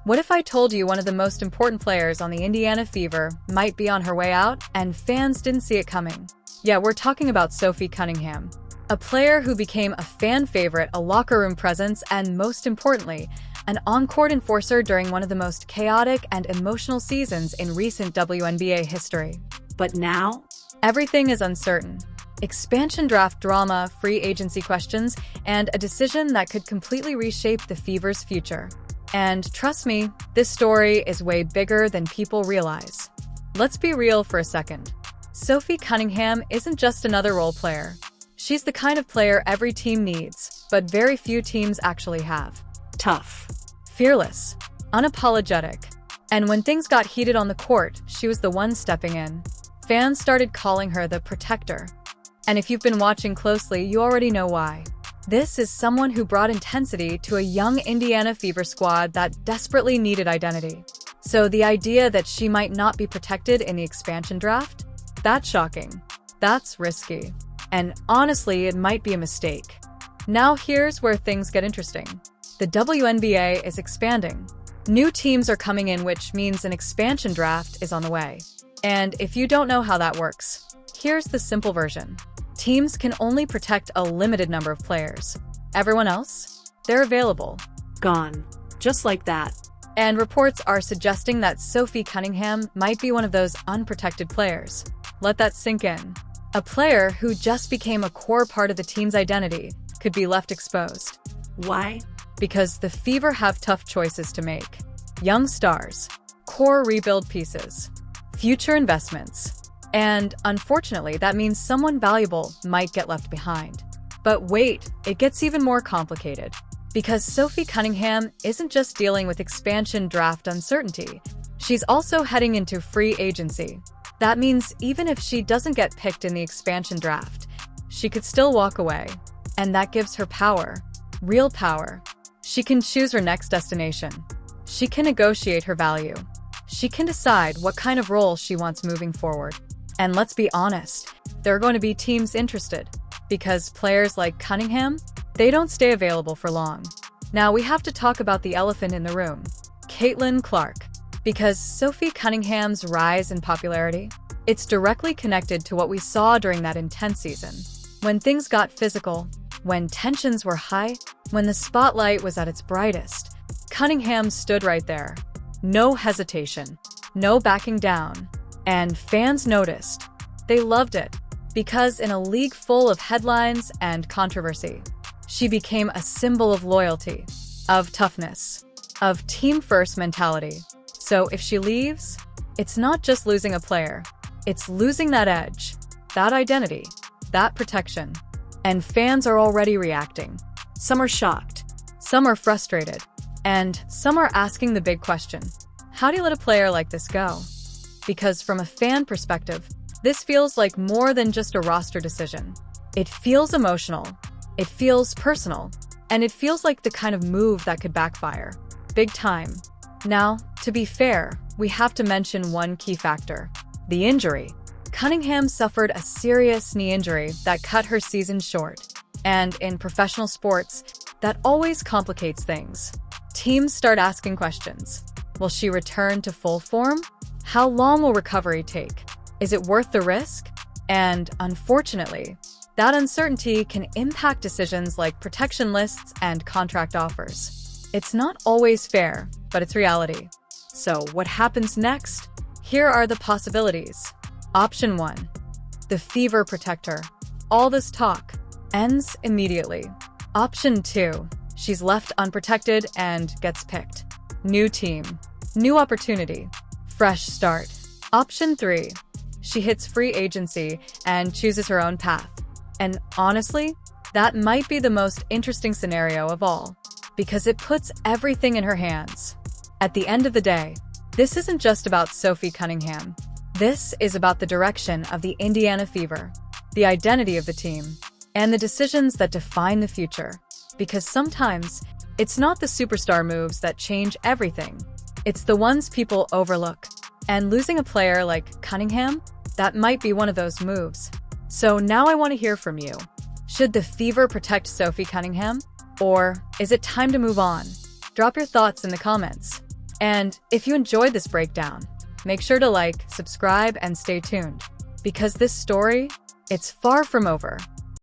What if I told you one of the most important players on the Indiana Fever might be on her way out and fans didn't see it coming? Yeah, we're talking about Sophie Cunningham, a player who became a fan favorite, a locker room presence, and most importantly, an on-court enforcer during one of the most chaotic and emotional seasons in recent WNBA history. But now, everything is uncertain. Expansion draft drama, free agency questions, and a decision that could completely reshape the Fever's future. And trust me, this story is way bigger than people realize. Let's be real for a second. Sophie Cunningham isn't just another role player. She's the kind of player every team needs, but very few teams actually have. Tough, fearless, unapologetic. And when things got heated on the court, she was the one stepping in. Fans started calling her the protector. And if you've been watching closely, you already know why. This is someone who brought intensity to a young Indiana Fever squad that desperately needed identity. So the idea that she might not be protected in the expansion draft? That's shocking. That's risky. And honestly, it might be a mistake. Now here's where things get interesting. The WNBA is expanding. New teams are coming in, which means an expansion draft is on the way. And if you don't know how that works, here's the simple version. Teams can only protect a limited number of players. Everyone else? They're available. Gone. Just like that. And reports are suggesting that Sophie Cunningham might be one of those unprotected players. Let that sink in. A player who just became a core part of the team's identity could be left exposed. Why? Because the Fever have tough choices to make. Young stars, core rebuild pieces, future investments. And unfortunately, that means someone valuable might get left behind. But wait, it gets even more complicated. Because Sophie Cunningham isn't just dealing with expansion draft uncertainty, she's also heading into free agency. That means even if she doesn't get picked in the expansion draft, she could still walk away. And that gives her power, real power. She can choose her next destination. She can negotiate her value. She can decide what kind of role she wants moving forward. And let's be honest, there are going to be teams interested, because players like Cunningham, they don't stay available for long. Now we have to talk about the elephant in the room, Caitlin Clark, because Sophie Cunningham's rise in popularity, it's directly connected to what we saw during that intense season. When things got physical, when tensions were high, when the spotlight was at its brightest, Cunningham stood right there. No hesitation, no backing down. And fans noticed. They loved it, because in a league full of headlines and controversy, she became a symbol of loyalty, of toughness, of team-first mentality. So if she leaves, it's not just losing a player, it's losing that edge, that identity, that protection. And fans are already reacting. Some are shocked, some are frustrated, and some are asking the big question, how do you let a player like this go? Because from a fan perspective, this feels like more than just a roster decision. It feels emotional, it feels personal, and it feels like the kind of move that could backfire. Big time. Now, to be fair, we have to mention one key factor, the injury. Cunningham suffered a serious knee injury that cut her season short. And in professional sports, that always complicates things. Teams start asking questions. Will she return to full form? How long will recovery take? Is it worth the risk? And unfortunately, that uncertainty can impact decisions like protection lists and contract offers. It's not always fair, but it's reality. So what happens next? Here are the possibilities. Option 1. The Fever protector. All this talk ends immediately. Option 2. She's left unprotected and gets picked. New team. New opportunity. Fresh start. Option 3. She hits free agency and chooses her own path. And honestly, that might be the most interesting scenario of all, because it puts everything in her hands. At the end of the day, this isn't just about Sophie Cunningham. This is about the direction of the Indiana Fever, the identity of the team, and the decisions that define the future. Because sometimes, it's not the superstar moves that change everything. It's the ones people overlook. And losing a player like Cunningham, that might be one of those moves. So now I want to hear from you. Should the Fever protect Sophie Cunningham? Or is it time to move on? Drop your thoughts in the comments. And if you enjoyed this breakdown, make sure to like, subscribe, and stay tuned, because this story, it's far from over.